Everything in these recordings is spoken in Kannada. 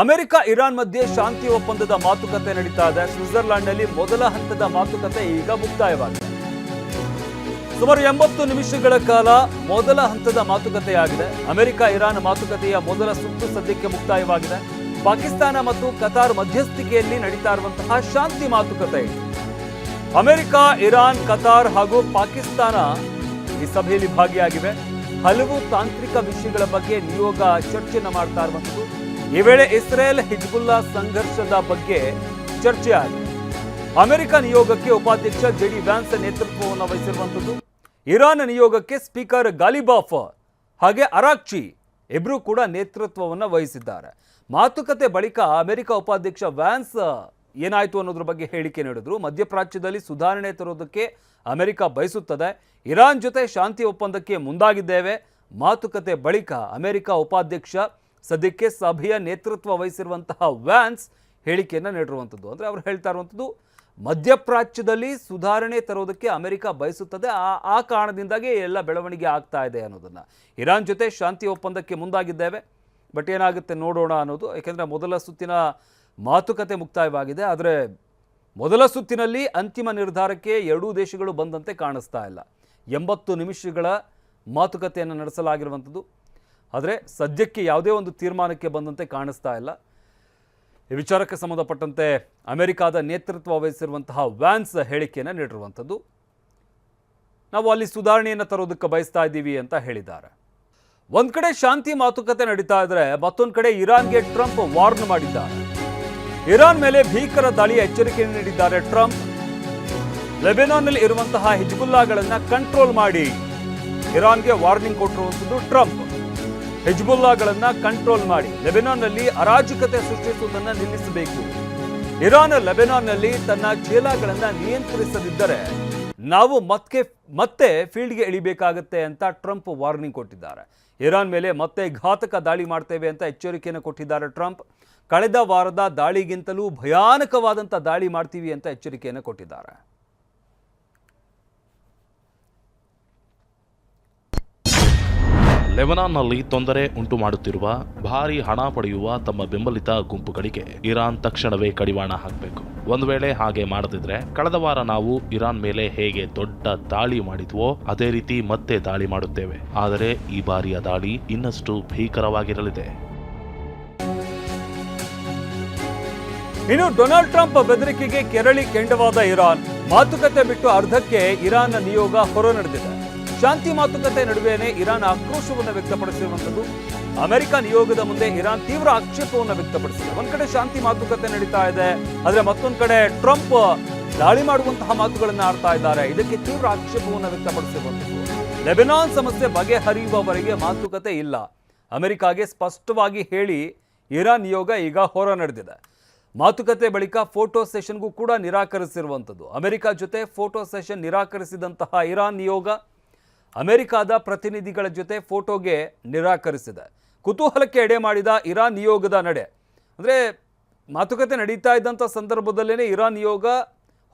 ಅಮೆರಿಕ ಇರಾನ್ ಮಧ್ಯೆ ಶಾಂತಿ ಒಪ್ಪಂದದ ಮಾತುಕತೆ ನಡೀತಾ ಇದೆ. ಸ್ವಿಟ್ಜರ್ಲೆಂಡ್ನಲ್ಲಿ ಮೊದಲ ಹಂತದ ಮಾತುಕತೆ ಈಗ ಮುಕ್ತಾಯವಾಗಿದೆ. ಸುಮಾರು 80 ನಿಮಿಷಗಳ ಕಾಲ ಮೊದಲ ಹಂತದ ಮಾತುಕತೆಯಾಗಿದೆ. ಅಮೆರಿಕ ಇರಾನ್ ಮಾತುಕತೆಯ ಮೊದಲ ಸುತ್ತು ಸದ್ಯಕ್ಕೆ ಮುಕ್ತಾಯವಾಗಿದೆ. ಪಾಕಿಸ್ತಾನ ಮತ್ತು ಕತಾರ್ ಮಧ್ಯಸ್ಥಿಕೆಯಲ್ಲಿ ನಡೀತಾ ಇರುವಂತಹ ಶಾಂತಿ ಮಾತುಕತೆ. ಅಮೆರಿಕ, ಇರಾನ್, ಕತಾರ್ ಹಾಗೂ ಪಾಕಿಸ್ತಾನ ಈ ಸಭೆಯಲ್ಲಿ ಭಾಗಿಯಾಗಿವೆ. ಹಲವು ತಾಂತ್ರಿಕ ವಿಷಯಗಳ ಬಗ್ಗೆ ನಿಯೋಗ ಚರ್ಚೆಯನ್ನು ಮಾಡ್ತಾ ಇರುವಂಥದ್ದು. ಈ ವೇಳೆ ಇಸ್ರೇಲ್ ಹಿಜ್ಬುಲ್ಲಾ ಸಂಘರ್ಷದ ಬಗ್ಗೆ ಚರ್ಚೆ ಆಗಿದೆ. ಅಮೆರಿಕ ನಿಯೋಗಕ್ಕೆ ಉಪಾಧ್ಯಕ್ಷ ಜೆಡಿ ವ್ಯಾನ್ಸ್ ನೇತೃತ್ವವನ್ನು ವಹಿಸಿರುವಂಥದ್ದು. ಇರಾನ್ ನಿಯೋಗಕ್ಕೆ ಸ್ಪೀಕರ್ ಗಾಲಿಬಾಫ್ ಹಾಗೆ ಅರಾಕ್ಚಿ ಇಬ್ಬರು ಕೂಡ ನೇತೃತ್ವವನ್ನು ವಹಿಸಿದ್ದಾರೆ. ಮಾತುಕತೆ ಬಳಿಕ ಅಮೆರಿಕ ಉಪಾಧ್ಯಕ್ಷ ವ್ಯಾನ್ಸ್ ಏನಾಯಿತು ಅನ್ನೋದ್ರ ಬಗ್ಗೆ ಹೇಳಿಕೆ ನೀಡಿದ್ರು. ಮಧ್ಯಪ್ರಾಚ್ಯದಲ್ಲಿ ಸುಧಾರಣೆ ತರೋದಕ್ಕೆ ಅಮೆರಿಕ ಬಯಸುತ್ತದೆ. ಇರಾನ್ ಜೊತೆ ಶಾಂತಿ ಒಪ್ಪಂದಕ್ಕೆ ಮುಂದಾಗಿದ್ದೇವೆ. ಮಾತುಕತೆ ಬಳಿಕ ಅಮೆರಿಕ ಉಪಾಧ್ಯಕ್ಷ ಸದ್ಯಕ್ಕೆ ಸಭೆಯ ನೇತೃತ್ವ ವಹಿಸಿರುವಂತಹ ವ್ಯಾನ್ಸ್ ಹೇಳಿಕೆಯನ್ನು ನೀಡಿರುವಂಥದ್ದು. ಅಂದರೆ ಅವರು ಹೇಳ್ತಾ ಇರುವಂಥದ್ದು ಮಧ್ಯಪ್ರಾಚ್ಯದಲ್ಲಿ ಸುಧಾರಣೆ ತರೋದಕ್ಕೆ ಅಮೆರಿಕ ಬಯಸುತ್ತದೆ. ಆ ಕಾರಣದಿಂದಾಗಿ ಎಲ್ಲ ಬೆಳವಣಿಗೆ ಆಗ್ತಾ ಇದೆ ಅನ್ನೋದನ್ನು. ಇರಾನ್ ಜೊತೆ ಶಾಂತಿ ಒಪ್ಪಂದಕ್ಕೆ ಮುಂದಾಗಿದ್ದೇವೆ, ಬಟ್ ಏನಾಗುತ್ತೆ ನೋಡೋಣ ಅನ್ನೋದು. ಯಾಕೆಂದರೆ ಮೊದಲ ಸುತ್ತಿನ ಮಾತುಕತೆ ಮುಕ್ತಾಯವಾಗಿದೆ. ಆದರೆ ಮೊದಲ ಸುತ್ತಿನಲ್ಲಿ ಅಂತಿಮ ನಿರ್ಧಾರಕ್ಕೆ ಎರಡೂ ದೇಶಗಳು ಬಂದಂತೆ ಕಾಣಿಸ್ತಾ ಇಲ್ಲ. 80 ನಿಮಿಷಗಳ ಮಾತುಕತೆಯನ್ನು ನಡೆಸಲಾಗಿರುವಂಥದ್ದು. ಆದರೆ ಸದ್ಯಕ್ಕೆ ಯಾವುದೇ ಒಂದು ತೀರ್ಮಾನಕ್ಕೆ ಬಂದಂತೆ ಕಾಣಿಸ್ತಾ ಇಲ್ಲ. ಈ ವಿಚಾರಕ್ಕೆ ಸಂಬಂಧಪಟ್ಟಂತೆ ಅಮೆರಿಕಾದ ನೇತೃತ್ವ ವಹಿಸಿರುವಂತಹ ವ್ಯಾನ್ಸ್ ಹೇಳಿಕೆಯನ್ನು ನೀಡಿರುವಂಥದ್ದು. ನಾವು ಅಲ್ಲಿ ಸುಧಾರಣೆಯನ್ನು ತರೋದಕ್ಕೆ ಬಯಸ್ತಾ ಇದ್ದೀವಿ ಅಂತ ಹೇಳಿದ್ದಾರೆ. ಒಂದು ಕಡೆ ಶಾಂತಿ ಮಾತುಕತೆ ನಡೀತಾ ಇದ್ರೆ, ಮತ್ತೊಂದು ಕಡೆ ಇರಾನ್ಗೆ ಟ್ರಂಪ್ ವಾರ್ನ್ ಮಾಡಿದ್ದಾರೆ. ಇರಾನ್ ಮೇಲೆ ಭೀಕರ ದಾಳಿಯ ಎಚ್ಚರಿಕೆಯನ್ನು ನೀಡಿದ್ದಾರೆ ಟ್ರಂಪ್. ಲೆಬನಾನ್ನಲ್ಲಿ ಇರುವಂತಹ ಹಿಜ್ಬುಲ್ಲಾಗಳನ್ನು ಕಂಟ್ರೋಲ್ ಮಾಡಿ ಇರಾನ್ಗೆ ವಾರ್ನಿಂಗ್ ಕೊಟ್ಟಿರುವಂಥದ್ದು ಟ್ರಂಪ್. ಹಿಜ್ಬುಲ್ಲಾಗಳನ್ನು ಕಂಟ್ರೋಲ್ ಮಾಡಿ, ಲೆಬನಾನ್ನಲ್ಲಿ ಅರಾಜಕತೆ ಸೃಷ್ಟಿಸುವುದನ್ನು ನಿಲ್ಲಿಸಬೇಕು. ಇರಾನ್ ಲೆಬನಾನ್ನಲ್ಲಿ ತನ್ನ ಚೇಲಾಗಳನ್ನು ನಿಯಂತ್ರಿಸದಿದ್ದರೆ ನಾವು ಮತ್ತೆ ಫೀಲ್ಡ್ಗೆ ಇಳಿಬೇಕಾಗತ್ತೆ ಅಂತ ಟ್ರಂಪ್ ವಾರ್ನಿಂಗ್ ಕೊಟ್ಟಿದ್ದಾರೆ. ಇರಾನ್ ಮೇಲೆ ಮತ್ತೆ ಘಾತಕ ದಾಳಿ ಮಾಡ್ತೇವೆ ಅಂತ ಎಚ್ಚರಿಕೆಯನ್ನು ಕೊಟ್ಟಿದ್ದಾರೆ ಟ್ರಂಪ್. ಕಳೆದ ವಾರದ ದಾಳಿಗಿಂತಲೂ ಭಯಾನಕವಾದಂಥ ದಾಳಿ ಮಾಡ್ತೀವಿ ಅಂತ ಎಚ್ಚರಿಕೆಯನ್ನು ಕೊಟ್ಟಿದ್ದಾರೆ. ಲೆಬನಾನ್ನಲ್ಲಿ ತೊಂದರೆ ಉಂಟು ಮಾಡುತ್ತಿರುವ ಭಾರಿ ಹಣ ಪಡೆಯುವ ತಮ್ಮ ಬೆಂಬಲಿತ ಗುಂಪುಗಳಿಗೆ ಇರಾನ್ ತಕ್ಷಣವೇ ಕಡಿವಾಣ ಹಾಕಬೇಕು. ಒಂದು ವೇಳೆ ಹಾಗೆ ಮಾಡದಿದ್ರೆ ಕಳೆದ ವಾರ ನಾವು ಇರಾನ್ ಮೇಲೆ ಹೇಗೆ ದೊಡ್ಡ ದಾಳಿ ಮಾಡಿದ್ವೋ ಅದೇ ರೀತಿ ಮತ್ತೆ ದಾಳಿ ಮಾಡುತ್ತೇವೆ. ಆದರೆ ಈ ಬಾರಿಯ ದಾಳಿ ಇನ್ನಷ್ಟು ಭೀಕರವಾಗಿರಲಿದೆ. ಇನ್ನು ಡೊನಾಲ್ಡ್ ಟ್ರಂಪ್ ಬೆದರಿಕೆಗೆ ಕೆರಳಿ ಕೆಂಡವಾದ ಇರಾನ್. ಮಾತುಕತೆ ಬಿಟ್ಟು ಅರ್ಧಕ್ಕೆ ಇರಾನ್ ನಿಯೋಗ ಹೊರ ನಡೆದಿದೆ. ಶಾಂತಿ ಮಾತುಕತೆ ನಡುವೆನೇ ಇರಾನ್ ಆಕ್ರೋಶವನ್ನು ವ್ಯಕ್ತಪಡಿಸಿರುವಂಥದ್ದು. ಅಮೆರಿಕ ನಿಯೋಗದ ಮುಂದೆ ಇರಾನ್ ತೀವ್ರ ಆಕ್ಷೇಪವನ್ನು ವ್ಯಕ್ತಪಡಿಸಿದೆ. ಒಂದ್ ಕಡೆ ಶಾಂತಿ ಮಾತುಕತೆ ನಡೀತಾ ಇದೆ, ಆದರೆ ಮತ್ತೊಂದು ಕಡೆ ಟ್ರಂಪ್ ದಾಳಿ ಮಾಡುವಂತಹ ಮಾತುಗಳನ್ನು ಆಡ್ತಾ ಇದ್ದಾರೆ. ಇದಕ್ಕೆ ತೀವ್ರ ಆಕ್ಷೇಪವನ್ನು ವ್ಯಕ್ತಪಡಿಸಿರುವಂಥದ್ದು. ಲೆಬನಾನ್ ಸಮಸ್ಯೆ ಬಗೆಹರಿಯುವವರೆಗೆ ಮಾತುಕತೆ ಇಲ್ಲ, ಅಮೆರಿಕಾಗೆ ಸ್ಪಷ್ಟವಾಗಿ ಹೇಳಿ ಇರಾನ್ ನಿಯೋಗ ಈಗ ಹೊರ ನಡೆದಿದೆ. ಮಾತುಕತೆ ಬಳಿಕ ಫೋಟೋ ಸೆಷನ್ಗೂ ಕೂಡ ನಿರಾಕರಿಸಿರುವಂಥದ್ದು. ಅಮೆರಿಕ ಜೊತೆ ಫೋಟೋ ಸೆಷನ್ ನಿರಾಕರಿಸಿದಂತಹ ಇರಾನ್ ನಿಯೋಗ ಅಮೆರಿಕಾದ ಪ್ರತಿನಿಧಿಗಳ ಜೊತೆ ಫೋಟೋಗೆ ನಿರಾಕರಿಸಿದೆ. ಕುತೂಹಲಕ್ಕೆ ಎಡೆ ಮಾಡಿದ ಇರಾನ್ ನಿಯೋಗದ ನಡೆ. ಅಂದರೆ ಮಾತುಕತೆ ನಡೀತಾ ಇದ್ದಂಥ ಸಂದರ್ಭದಲ್ಲೇ ಇರಾನ್ ನಿಯೋಗ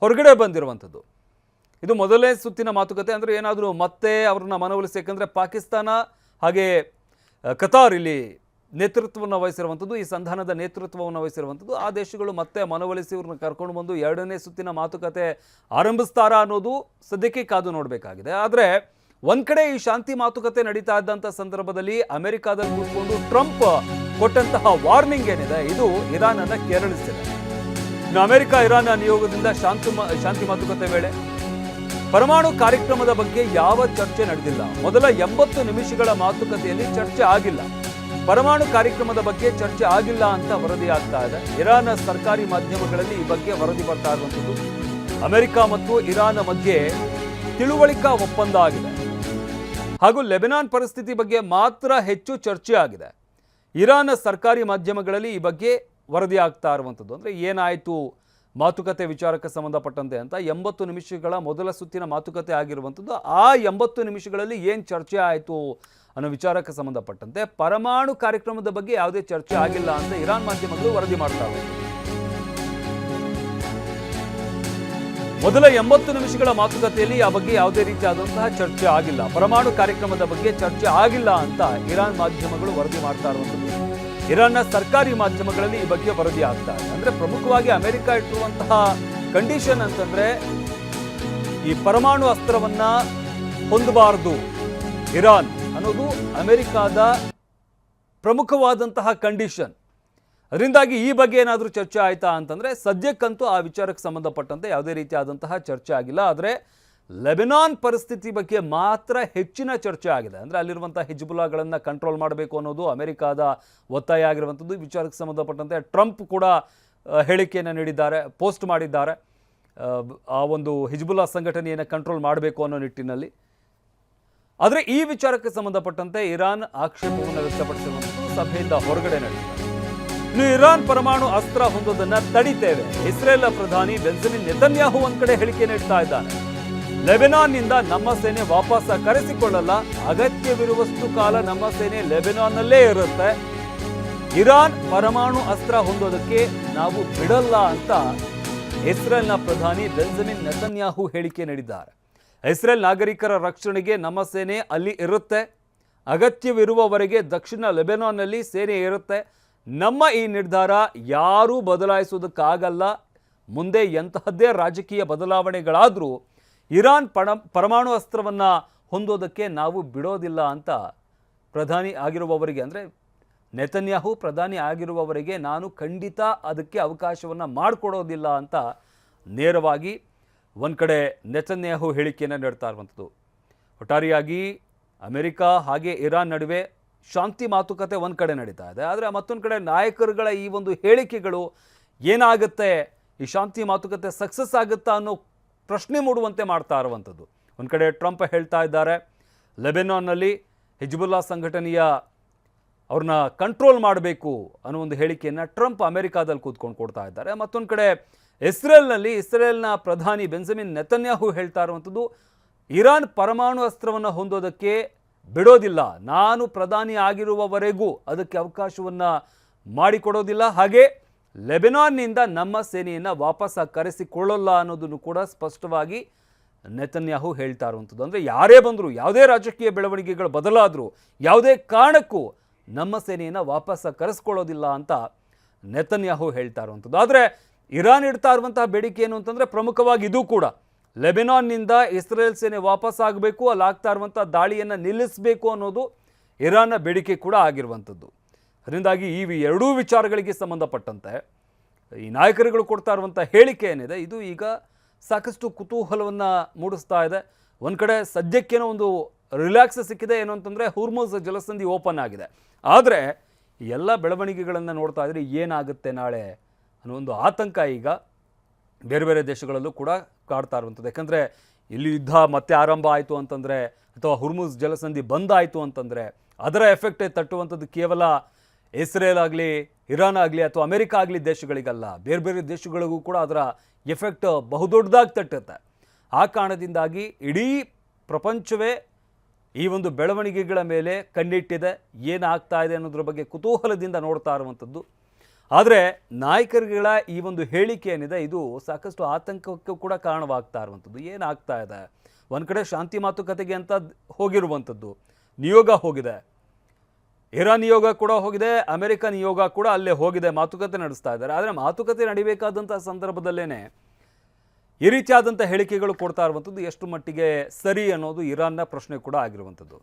ಹೊರಗಡೆ ಬಂದಿರುವಂಥದ್ದು. ಇದು ಮೊದಲನೇ ಸುತ್ತಿನ ಮಾತುಕತೆ. ಅಂದರೆ ಏನಾದರೂ ಮತ್ತೆ ಅವ್ರನ್ನ ಮನವೊಲಿಸಿ, ಯಾಕಂದರೆ ಪಾಕಿಸ್ತಾನ ಹಾಗೆ ಕತಾರ್ ಇಲ್ಲಿ ನೇತೃತ್ವವನ್ನು ವಹಿಸಿರುವಂಥದ್ದು, ಈ ಸಂಧಾನದ ನೇತೃತ್ವವನ್ನು ವಹಿಸಿರುವಂಥದ್ದು. ಆ ದೇಶಗಳು ಮತ್ತೆ ಮನವೊಲಿಸಿ ಇವ್ರನ್ನ ಕರ್ಕೊಂಡು ಬಂದು ಎರಡನೇ ಸುತ್ತಿನ ಮಾತುಕತೆ ಆರಂಭಿಸ್ತಾರಾ ಅನ್ನೋದು ಸದ್ಯಕ್ಕೆ ಕಾದು ನೋಡಬೇಕಾಗಿದೆ. ಆದರೆ ಒಂದ್ ಕಡೆ ಈ ಶಾಂತಿ ಮಾತುಕತೆ ನಡೀತಾ ಇದ್ದಂಥ ಸಂದರ್ಭದಲ್ಲಿ ಅಮೆರಿಕಾದಲ್ಲಿ ಕೂತ್ಕೊಂಡು ಟ್ರಂಪ್ ಕೊಟ್ಟಂತಹ ವಾರ್ನಿಂಗ್ ಏನಿದೆ, ಇದು ಇರಾನ್ ಅನ್ನ ಕೆರಳಿಸಿದೆ. ಇನ್ನು ಅಮೆರಿಕ ಇರಾನ್ ನಿಯೋಗದಿಂದ ಶಾಂತಿ ಮಾತುಕತೆ ವೇಳೆ ಪರಮಾಣು ಕಾರ್ಯಕ್ರಮದ ಬಗ್ಗೆ ಯಾವ ಚರ್ಚೆ ನಡೆದಿಲ್ಲ. ಮೊದಲ 80 ನಿಮಿಷಗಳ ಮಾತುಕತೆಯಲ್ಲಿ ಚರ್ಚೆ ಆಗಿಲ್ಲ. ಪರಮಾಣು ಕಾರ್ಯಕ್ರಮದ ಬಗ್ಗೆ ಚರ್ಚೆ ಆಗಿಲ್ಲ ಅಂತ ವರದಿ ಆಗ್ತಾ ಇದೆ. ಇರಾನ್ ಸರ್ಕಾರಿ ಮಾಧ್ಯಮಗಳಲ್ಲಿ ಈ ಬಗ್ಗೆ ವರದಿ ಬರ್ತಾ ಇರುವಂಥದ್ದು. ಅಮೆರಿಕ ಮತ್ತು ಇರಾನ್ ಮಧ್ಯೆ ತಿಳುವಳಿಕಾ ಒಪ್ಪಂದ ಆಗಿದೆ ಹಾಗೂ ಲೆಬನಾನ್ ಪರಿಸ್ಥಿತಿ ಬಗ್ಗೆ ಮಾತ್ರ ಹೆಚ್ಚು ಚರ್ಚೆ ಆಗಿದೆ. ಇರಾನ್ ಸರ್ಕಾರಿ ಮಾಧ್ಯಮಗಳಲ್ಲಿ ಈ ಬಗ್ಗೆ ವರದಿ ಆಗ್ತಾ ಇರುವಂಥದ್ದು. ಅಂದರೆ ಏನಾಯಿತು ಮಾತುಕತೆ ವಿಚಾರಕ್ಕೆ ಸಂಬಂಧಪಟ್ಟಂತೆ ಅಂತ 80 ನಿಮಿಷಗಳ ಮೊದಲ ಸುತ್ತಿನ ಮಾತುಕತೆ ಆಗಿರುವಂಥದ್ದು. ಆ 80 ನಿಮಿಷಗಳಲ್ಲಿ ಏನು ಚರ್ಚೆ ಆಯಿತು ಅನ್ನೋ ವಿಚಾರಕ್ಕೆ ಸಂಬಂಧಪಟ್ಟಂತೆ ಪರಮಾಣು ಕಾರ್ಯಕ್ರಮದ ಬಗ್ಗೆ ಯಾವುದೇ ಚರ್ಚೆ ಆಗಿಲ್ಲ ಅಂತ ಇರಾನ್ ಮಾಧ್ಯಮಗಳು ವರದಿ ಮಾಡ್ತಾ ಇವೆ. ಮೊದಲ 80 ನಿಮಿಷಗಳ ಮಾತುಕತೆಯಲ್ಲಿ ಆ ಬಗ್ಗೆ ಯಾವುದೇ ರೀತಿಯಾದಂತಹ ಚರ್ಚೆ ಆಗಿಲ್ಲ. ಪರಮಾಣು ಕಾರ್ಯಕ್ರಮದ ಬಗ್ಗೆ ಚರ್ಚೆ ಆಗಿಲ್ಲ ಅಂತ ಇರಾನ್ ಮಾಧ್ಯಮಗಳು ವರದಿ ಮಾಡ್ತಾ ಇರುವಂಥದ್ದು. ಇರಾನ್ನ ಸರ್ಕಾರಿ ಮಾಧ್ಯಮಗಳಲ್ಲಿ ಈ ಬಗ್ಗೆ ವರದಿ ಆಗ್ತಾ ಇದೆ. ಅಂದ್ರೆ ಪ್ರಮುಖವಾಗಿ ಅಮೆರಿಕ ಇಟ್ಟಿರುವಂತಹ ಕಂಡೀಷನ್ ಅಂತಂದ್ರೆ ಈ ಪರಮಾಣು ಅಸ್ತ್ರವನ್ನ ಹೊಂದಬಾರದು ಇರಾನ್ ಅನ್ನೋದು ಅಮೆರಿಕಾದ ಪ್ರಮುಖವಾದಂತಹ ಕಂಡೀಷನ್. ಅದರಿಂದಾಗಿ ಈ ಬಗ್ಗೆ ಏನಾದರೂ ಚರ್ಚೆ ಆಯ್ತಾ ಅಂತಂದ್ರೆ ಸದ್ಯಕ್ಕಂತೂ ಆ ವಿಚಾರಕ್ಕೆ ಸಂಬಂಧಪಟ್ಟಂತೆ ಯಾವುದೇ ರೀತಿಯಾದಂತಹ ಚರ್ಚೆ ಆಗಿಲ್ಲ. ಆದರೆ ಲೆಬನಾನ್ ಪರಿಸ್ಥಿತಿ ಬಗ್ಗೆ ಮಾತ್ರ ಹೆಚ್ಚಿನ ಚರ್ಚೆ ಆಗಿದೆ. ಅಂದರೆ ಅಲ್ಲಿರುವಂಥ ಹಿಜ್ಬುಲ್ಲಾಗಳನ್ನು ಕಂಟ್ರೋಲ್ ಮಾಡಬೇಕು ಅನ್ನೋದು ಅಮೆರಿಕಾದ ಒತ್ತಾಯ ಆಗಿರುವಂಥದ್ದು. ಈ ವಿಚಾರಕ್ಕೆ ಸಂಬಂಧಪಟ್ಟಂತೆ ಟ್ರಂಪ್ ಕೂಡ ಹೇಳಿಕೆಯನ್ನು ನೀಡಿದ್ದಾರೆ, ಪೋಸ್ಟ್ ಮಾಡಿದ್ದಾರೆ. ಆ ಒಂದು ಹಿಜ್ಬುಲ್ಲಾ ಸಂಘಟನೆಯನ್ನು ಕಂಟ್ರೋಲ್ ಮಾಡಬೇಕು ಅನ್ನೋ ನಿಟ್ಟಿನಲ್ಲಿ. ಆದರೆ ಈ ವಿಚಾರಕ್ಕೆ ಸಂಬಂಧಪಟ್ಟಂತೆ ಇರಾನ್ ಆಕ್ಷೇಪವನ್ನು ವ್ಯಕ್ತಪಡಿಸಿರುವಂಥದ್ದು ಸಭೆಯಿಂದ ಹೊರಗಡೆ ನಡೆದಿದೆ. ಇನ್ನು ಇರಾನ್ ಪರಮಾಣು ಅಸ್ತ್ರ ಹೊಂದೋದನ್ನು ತಡಿತೇವೆ. ಇಸ್ರೇಲ್ ಪ್ರಧಾನಿ ಬೆಂಜಮಿನ್ ನೆತನ್ಯಾಹು ಒಂದ್ ಕಡೆ ಹೇಳಿಕೆ ನೀಡ್ತಾ ಇದ್ದಾನೆ. ಲೆಬನಾನ್ನಿಂದ ನಮ್ಮ ಸೇನೆ ವಾಪಸ್ ಕರೆಸಿಕೊಳ್ಳಲ್ಲ, ಅಗತ್ಯವಿರುವಷ್ಟು ಕಾಲ ನಮ್ಮ ಸೇನೆ ಲೆಬನಾನ್ನಲ್ಲೇ ಇರುತ್ತೆ. ಇರಾನ್ ಪರಮಾಣು ಅಸ್ತ್ರ ಹೊಂದೋದಕ್ಕೆ ನಾವು ಬಿಡಲ್ಲ ಅಂತ ಇಸ್ರೇಲ್ನ ಪ್ರಧಾನಿ ಬೆಂಜಮಿನ್ ನೆತನ್ಯಾಹು ಹೇಳಿಕೆ ನೀಡಿದ್ದಾರೆ. ಇಸ್ರೇಲ್ ನಾಗರಿಕರ ರಕ್ಷಣೆಗೆ ನಮ್ಮ ಸೇನೆ ಅಲ್ಲಿ ಇರುತ್ತೆ, ಅಗತ್ಯವಿರುವವರೆಗೆ ದಕ್ಷಿಣ ಲೆಬನಾನ್ನಲ್ಲಿ ಸೇನೆ ಇರುತ್ತೆ. ನಮ್ಮ ಈ ನಿರ್ಧಾರ ಯಾರೂ ಬದಲಾಯಿಸೋದಕ್ಕಾಗಲ್ಲ. ಮುಂದೆ ಎಂತಹದ್ದೇ ರಾಜಕೀಯ ಬದಲಾವಣೆಗಳಾದರೂ ಇರಾನ್ ಪರಮಾಣು ಅಸ್ತ್ರವನ್ನು ಹೊಂದೋದಕ್ಕೆ ನಾವು ಬಿಡೋದಿಲ್ಲ ಅಂತ ಪ್ರಧಾನಿ ಆಗಿರುವವರಿಗೆ, ಅಂದರೆ ನೆತನ್ಯಾಹು ಪ್ರಧಾನಿ ಆಗಿರುವವರಿಗೆ ನಾನು ಖಂಡಿತ ಅದಕ್ಕೆ ಅವಕಾಶವನ್ನು ಮಾಡಿಕೊಡೋದಿಲ್ಲ ಅಂತ ನೇರವಾಗಿ ಒಂದು ಕಡೆ ನೆತನ್ಯಾಹು ಹೇಳಿಕೆಯನ್ನು ನೀಡ್ತಾ ಇರುವಂಥದ್ದು. ಒಟ್ಟಾರೆಯಾಗಿ ಅಮೆರಿಕ ಹಾಗೆ ಇರಾನ್ ನಡುವೆ ಶಾಂತಿ ಮಾತುಕತೆ ಒಂದು ಕಡೆ ನಡೀತಾ ಇದೆ. ಆದರೆ ಮತ್ತೊಂದು ಕಡೆ ನಾಯಕರುಗಳ ಈ ಒಂದು ಹೇಳಿಕೆಗಳು ಏನಾಗುತ್ತೆ, ಈ ಶಾಂತಿ ಮಾತುಕತೆ ಸಕ್ಸಸ್ ಆಗುತ್ತಾ ಅನ್ನೋ ಪ್ರಶ್ನೆ ಮೂಡುವಂತೆ ಮಾಡ್ತಾ ಇರುವಂಥದ್ದು. ಒಂದು ಕಡೆ ಟ್ರಂಪ್ ಹೇಳ್ತಾ ಇದ್ದಾರೆ ಲೆಬನಾನ್ನಲ್ಲಿ ಹಿಜ್ಬುಲ್ಲಾ ಸಂಘಟನೆಯ ಅವ್ರನ್ನ ಕಂಟ್ರೋಲ್ ಮಾಡಬೇಕು ಅನ್ನೋ ಒಂದು ಹೇಳಿಕೆಯನ್ನು ಟ್ರಂಪ್ ಅಮೆರಿಕಾದಲ್ಲಿ ಕೂತ್ಕೊಂಡು ಕೊಡ್ತಾ ಇದ್ದಾರೆ. ಮತ್ತೊಂದು ಕಡೆ ಇಸ್ರೇಲ್ನ ಪ್ರಧಾನಿ ಬೆಂಜಮಿನ್ ನೆತನ್ಯಾಹು ಹೇಳ್ತಾ ಇರುವಂಥದ್ದು ಇರಾನ್ ಪರಮಾಣು ಅಸ್ತ್ರವನ್ನು ಹೊಂದೋದಕ್ಕೆ ಬಿಡೋದಿಲ್ಲ, ನಾನು ಪ್ರಧಾನಿ ಆಗಿರುವವರೆಗೂ ಅದಕ್ಕೆ ಅವಕಾಶವನ್ನು ಮಾಡಿಕೊಡೋದಿಲ್ಲ, ಹಾಗೆ ಲೆಬನಾನ್ನಿಂದ ನಮ್ಮ ಸೇನೆಯನ್ನು ವಾಪಸ್ ಕರೆಸಿಕೊಳ್ಳಲ್ಲ ಅನ್ನೋದನ್ನು ಕೂಡ ಸ್ಪಷ್ಟವಾಗಿ ನೆತನ್ಯಾಹು ಹೇಳ್ತಾ ಇರುವಂಥದ್ದು. ಅಂದರೆ ಯಾರೇ ಬಂದರೂ, ಯಾವುದೇ ರಾಜಕೀಯ ಬೆಳವಣಿಗೆಗಳು ಬದಲಾದರೂ ಯಾವುದೇ ಕಾರಣಕ್ಕೂ ನಮ್ಮ ಸೇನೆಯನ್ನು ವಾಪಸ್ ಕರೆಸ್ಕೊಳ್ಳೋದಿಲ್ಲ ಅಂತ ನೆತನ್ಯಾಹು ಹೇಳ್ತಾ ಇರುವಂಥದ್ದು. ಆದರೆ ಇರಾನ್ ಇಡ್ತಾ ಇರುವಂತಹ ಬೇಡಿಕೆ ಏನು ಅಂತಂದರೆ ಪ್ರಮುಖವಾಗಿ ಇದು ಕೂಡ ಲೆಬನಾನ್ನಿಂದ ಇಸ್ರೇಲ್ ಸೇನೆ ವಾಪಸ್ ಆಗಬೇಕು, ಅಲ್ಲಿ ಆಗ್ತಾ ಇರುವಂಥ ದಾಳಿಯನ್ನು ನಿಲ್ಲಿಸಬೇಕು ಅನ್ನೋದು ಇರಾನ್ನ ಬೇಡಿಕೆ ಕೂಡ ಆಗಿರುವಂಥದ್ದು. ಅದರಿಂದಾಗಿ ಈ ಎರಡೂ ವಿಚಾರಗಳಿಗೆ ಸಂಬಂಧಪಟ್ಟಂತೆ ಈ ನಾಯಕರುಗಳು ಕೊಡ್ತಾ ಇರುವಂಥ ಹೇಳಿಕೆ ಏನಿದೆ ಇದು ಈಗ ಸಾಕಷ್ಟು ಕುತೂಹಲವನ್ನು ಮೂಡಿಸ್ತಾ ಇದೆ. ಒಂದು ಕಡೆ ಸದ್ಯಕ್ಕೇನೋ ಒಂದು ರಿಲ್ಯಾಕ್ಸ್ ಸಿಕ್ಕಿದೆ, ಏನು ಅಂತಂದರೆ ಹುರ್ಮುಜ್ ಜಲಸಂಧಿ ಓಪನ್ ಆಗಿದೆ. ಆದರೆ ಎಲ್ಲ ಬೆಳವಣಿಗೆಗಳನ್ನು ನೋಡ್ತಾ ಇದ್ರೆ ಏನಾಗುತ್ತೆ ನಾಳೆ ಅನ್ನೋ ಒಂದು ಆತಂಕ ಈಗ ಬೇರೆ ಬೇರೆ ದೇಶಗಳಲ್ಲೂ ಕೂಡ ಕಾಡ್ತಾ ಇರುವಂಥದ್ದು. ಯಾಕಂದರೆ ಇಲ್ಲಿ ಯುದ್ಧ ಮತ್ತೆ ಆರಂಭ ಆಯಿತು ಅಂತಂದರೆ ಅಥವಾ ಹುರ್ಮುಜ್ ಜಲಸಂಧಿ ಬಂದಾಯಿತು ಅಂತಂದರೆ ಅದರ ಎಫೆಕ್ಟ್ ತಟ್ಟುವಂಥದ್ದು ಕೇವಲ ಇಸ್ರೇಲ್ ಆಗಲಿ, ಇರಾನ್ ಆಗಲಿ ಅಥವಾ ಅಮೆರಿಕ ಆಗಲಿ ದೇಶಗಳಿಗಲ್ಲ, ಬೇರೆ ಬೇರೆ ದೇಶಗಳಿಗೂ ಕೂಡ ಅದರ ಎಫೆಕ್ಟ್ ಬಹುದೊಡ್ಡದಾಗಿ ತಟ್ಟುತ್ತೆ. ಆ ಕಾರಣದಿಂದಾಗಿ ಇಡೀ ಪ್ರಪಂಚವೇ ಈ ಒಂದು ಬೆಳವಣಿಗೆಗಳ ಮೇಲೆ ಕಣ್ಣಿಟ್ಟಿದೆ, ಏನಾಗ್ತಾ ಇದೆ ಅನ್ನೋದ್ರ ಬಗ್ಗೆ ಕುತೂಹಲದಿಂದ ನೋಡ್ತಾ ಇರುವಂಥದ್ದು. ಆದರೆ ನಾಯಕರುಗಳ ಈ ಒಂದು ಹೇಳಿಕೆ ಏನಿದೆ ಇದು ಸಾಕಷ್ಟು ಆತಂಕಕ್ಕೂ ಕೂಡ ಕಾರಣವಾಗ್ತಾ ಇರುವಂಥದ್ದು. ಏನಾಗ್ತಾ ಇದೆ, ಒಂದು ಕಡೆ ಶಾಂತಿ ಮಾತುಕತೆಗೆ ಅಂತ ಹೋಗಿರುವಂಥದ್ದು, ನಿಯೋಗ ಹೋಗಿದೆ, ಇರಾನ್ ನಿಯೋಗ ಕೂಡ ಹೋಗಿದೆ, ಅಮೆರಿಕ ನಿಯೋಗ ಕೂಡ ಅಲ್ಲೇ ಹೋಗಿದೆ, ಮಾತುಕತೆ ನಡೆಸ್ತಾ ಇದ್ದಾರೆ. ಆದರೆ ಮಾತುಕತೆ ನಡಿಬೇಕಾದಂಥ ಸಂದರ್ಭದಲ್ಲೇ ಈ ರೀತಿಯಾದಂಥ ಹೇಳಿಕೆಗಳು ಕೊಡ್ತಾ ಇರುವಂಥದ್ದು ಎಷ್ಟು ಮಟ್ಟಿಗೆ ಸರಿ ಅನ್ನೋದು ಇರಾನ್ನ ಪ್ರಶ್ನೆ ಕೂಡ ಆಗಿರುವಂಥದ್ದು.